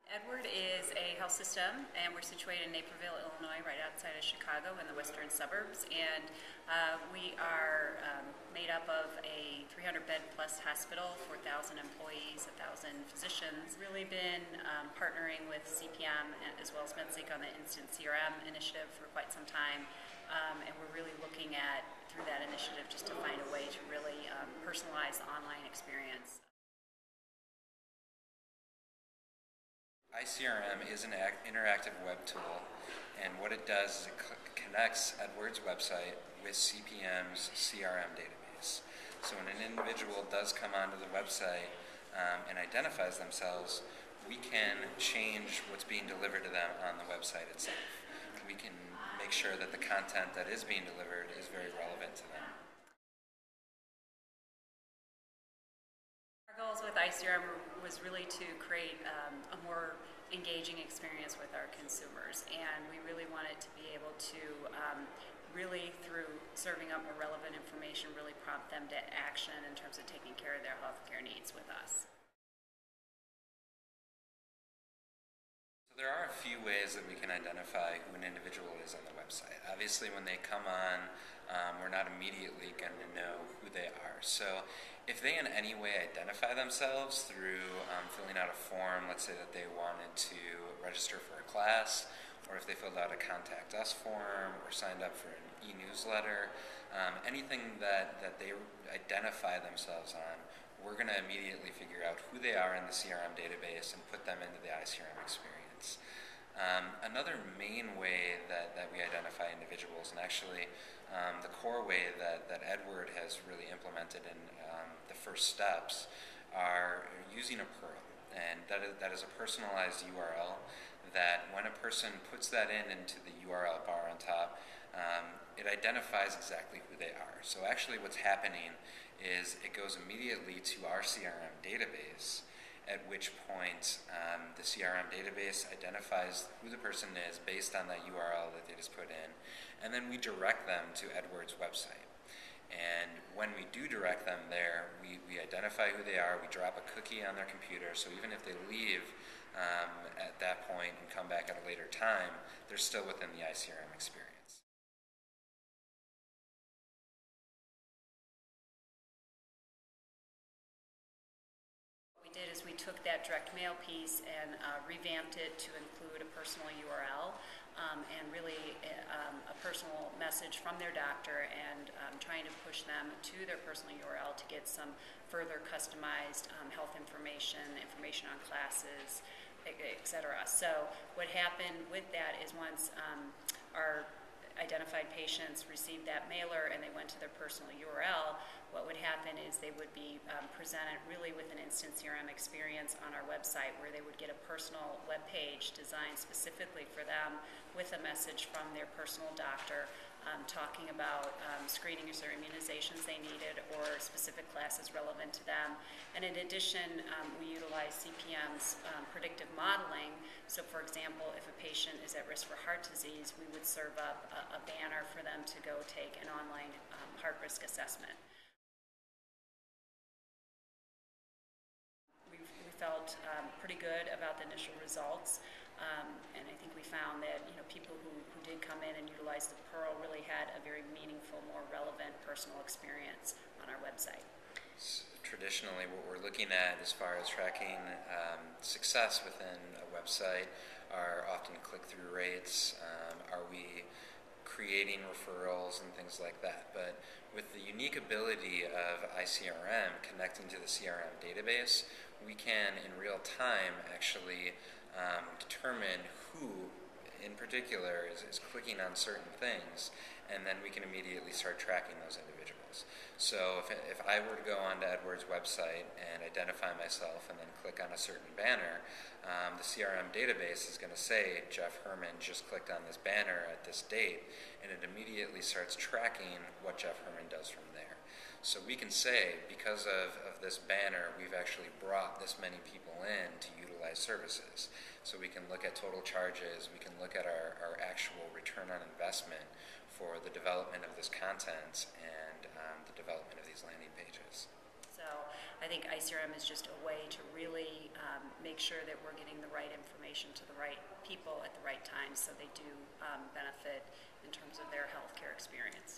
Edward is a health system, and we're situated in Naperville, Illinois, right outside of Chicago in the western suburbs. And we are made up of a 300-bed plus hospital, 4,000 employees, 1,000 physicians. Really been partnering with CPM as well as MedSync on the Instant CRM initiative for quite some time. And we're really looking at, through that initiative, just to find a way to really personalize the online experience. ICRM is an interactive web tool, and what it does is it connects Edward's website with CPM's CRM database. So when an individual does come onto the website and identifies themselves, we can change what's being delivered to them on the website itself. We can make sure that the content that is being delivered is very relevant to them. Our goals with ICRM was really to create a more engaging experience with our consumers, and we really wanted to be able to really, through serving up more relevant information, really prompt them to action in terms of taking care of their healthcare needs with us. So there are a few ways that we can identify who an individual is on the website. Obviously, when they come on, we're not immediately going to know who they are. So if they in any way identify themselves through filling out a form, let's say that they wanted to register for a class, or if they filled out a contact us form or signed up for an e-newsletter, anything that they identify themselves on, we're going to immediately figure out who they are in the CRM database and put them into the iCRM experience. Another main way that we identify individuals, and actually the core way that Edward has really implemented in the first steps, are using a URL. And that is a personalized URL that when a person puts that into the URL bar on top, it identifies exactly who they are. So actually what's happening is it goes immediately to our CRM database, at which point the CRM database identifies who the person is based on that URL that they just put in, and then we direct them to Edward's website. And when we do direct them there, we identify who they are, we drop a cookie on their computer, so even if they leave at that point and come back at a later time, they're still within the iCRM experience. What we did is we took that direct mail piece and revamped it to include a personal URL and really a personal message from their doctor, and trying to push them to their personal URL to get some further customized health information on classes, etc. So what happened with that is once our identified patients received that mailer and they went to their personal URL, what would happen is they would be presented really with an instant CRM experience on our website, where they would get a personal web page designed specifically for them with a message from their personal doctor talking about screenings or immunizations they needed or specific classes relevant to them. And in addition, we utilize CPM's predictive modeling. So for example, if a patient is at risk for heart disease, we would serve up a banner for them to go take an online heart risk assessment. We felt pretty good about the initial results, and I think we found that people who did come in and utilize the Pearl really had a very meaningful, more relevant personal experience on our website. Traditionally, what we're looking at as far as tracking success within a website are often click-through rates. Are we creating referrals and things like that? But with the unique ability of iCRM connecting to the CRM database, we can in real time actually determine who in particular is clicking on certain things, and then we can immediately start tracking those individuals. So if I were to go onto Edward's website and identify myself and then click on a certain banner, the CRM database is going to say Jeff Herman just clicked on this banner at this date, and it immediately starts tracking what Jeff Herman does from there. So we can say, because of this banner, we've actually brought this many people in to utilize services. So we can look at total charges, we can look at our actual return on investment for the development of this content and the development of these landing pages. So I think ICRM is just a way to really make sure that we're getting the right information to the right people at the right time so they do benefit in terms of their healthcare experience.